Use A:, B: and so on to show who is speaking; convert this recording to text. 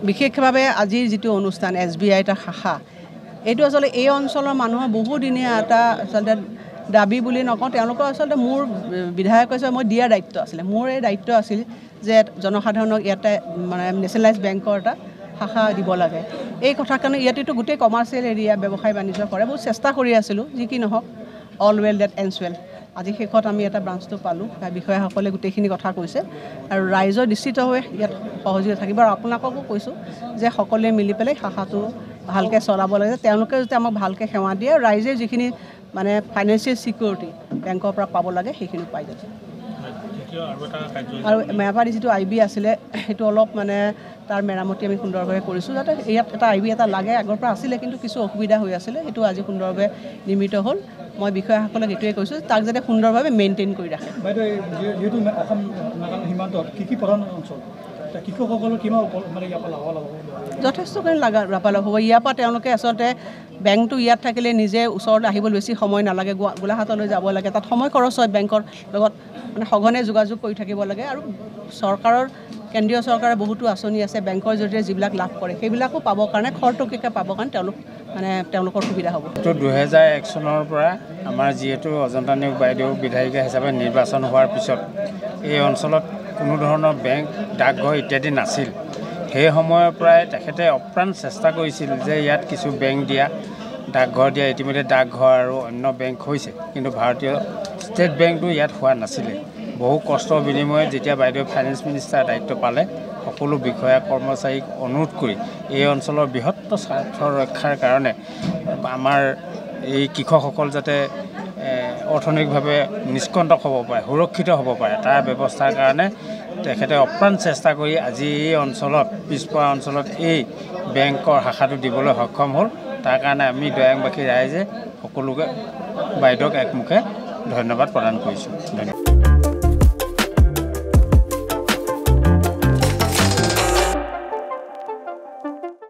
A: বিশেষভাৱে আজিৰ যিটো অনুষ্ঠান SBI এটা শাখা এইটো আসলে এই অঞ্চলৰ মানুহৰ বহুদিনীয়া এটা আসলে দাবী বুলি নকওঁ তেওঁলোকৰ আসলে মোৰ বিধায়ক কৈছে মই দিয়া দায়িত্ব আছিল মোৰ এই দায়িত্ব আছিল যে জনসাধাৰণক ইয়াতে মানে নেশ্যনেলাইজ বেংকৰ এটা শাখা দিব লাগে এই কথা কাৰণে ইয়াতেটো গোটেই কমাৰ্চিয়েল এৰিয়া ব্যৱসায় বাণিজ্য কৰে বহুত চেষ্টা কৰি আছিলোঁ যি কি নহওক all well that ends well আজি শেষত আমি এটা ব্ৰাঞ্চটো পালোঁ বিষয়াসকলে গোটেইখিনি কথা কৈছে আৰু ৰাইজৰ নিশ্চিতভাৱে ইয়াত সহযোগিতা থাকিব আৰু আপোনালোককো কৈছোঁ যে সকলোৱে মিলি পেলাই শাখাটো ভালকৈ চলাব লাগে তেওঁলোকে যদি আমাক ভালকৈ সেৱা দিয়ে ৰাইজে যিখিনি মানে ফাইনেন্সিয়েল সিকিউৰিটি বেংকৰ পৰা পাব লাগে সেইখিনি পাই যাব আৰু মেৰাপানী যিটো IB আছিলে সেইটো অলপ মানে তাৰ মেৰামতি আমি সুন্দৰভাৱে কৰিছোঁ যাতে ইয়াত এটা IB এটা লাগে আগৰ পৰা আছিলে কিন্তু কিছু অসুবিধা হৈ আছিলে সেইটো আজি সুন্দৰভাৱে নিৰ্মিত হ'ল মই বিষয়াসকলক এইটোৱে কৈছোঁ তাক যাতে সুন্দৰভাৱে মেইনটেইন কৰি ৰাখে
B: বাইদেউ যিহেতু অসম নাগালেণ্ড সীমান্তত কি প্ৰধান অঞ্চল কৃষকসকলৰ কিমান মানে ইয়াৰ পৰা লাভ
A: যথেষ্টখিনি লাভালাভ হ'ব ইয়াৰ পৰা তেওঁলোকে আচলতে বেংকটো ইয়াত থাকিলে নিজে ওচৰত আহিবলৈ বেছি সময় নালাগে গোলাঘাটলৈ যাব লাগে তাত সময় খৰচ হয় বেংকৰ লগত মানে সঘনে যোগাযোগ কৰি থাকিব লাগে আৰু চৰকাৰৰ কেন্দ্ৰীয় চৰকাৰে বহুতো আঁচনি আছে বেংকৰ জৰিয়তে যিবিলাক লাভ কৰে সেইবিলাকো পাবৰ কাৰণে খৰতকীয়াকৈ পাবৰ কাৰণে তেওঁলোকৰ সুবিধা হ'ব
C: 2001 চনৰ পৰা আমাৰ যিহেতু অজন্তা নেওগ বাইদেউ বিধায়িকা হিচাপে নিৰ্বাচন হোৱাৰ পিছত এই অঞ্চলত কোনো ধৰণৰ বেংক ডাকঘৰ ইত্যাদি নাছিল সেই সময়ৰ পৰাই তেখেতে অপ্ৰাণ চেষ্টা কৰিছিল যে ইয়াত কিছু বেংক দিয়া ডাকঘৰ দিয়া ইতিমধ্যে ডাকঘৰ আৰু অন্য বেংক হৈছে কিন্তু ভাৰতীয় ষ্টেট বেংকটো ইয়াত হোৱা নাছিলে বহু কষ্টৰ বিনিময়ত যেতিয়া বাইদেউ ফাইনেন্স মিনিষ্টাৰ দায়িত্ব পালে সকলো বিষয়া কৰ্মচাৰীক অনুৰোধ কৰি এই অঞ্চলৰ বৃহত্তৰ স্বাৰ্থ ৰক্ষাৰ কাৰণে আমাৰ এই কৃষকসকল যাতে অৰ্থনৈতিকভাৱে নিষ্কণ্টক হ'ব পাৰে সুৰক্ষিত হ'ব পাৰে তাৰ ব্যৱস্থাৰ কাৰণে তেখেতে অপ্ৰাণ চেষ্টা কৰি আজি এই অঞ্চলত পিছপৰা অঞ্চলত এই বেংকৰ শাখাটো দিবলৈ সক্ষম হ'ল তাৰ কাৰণে আমি দৈয়াংবাসী ৰাইজে সকলোকে বাইদেউক একমুখে ধন্যবাদ প্ৰদান কৰিছোঁ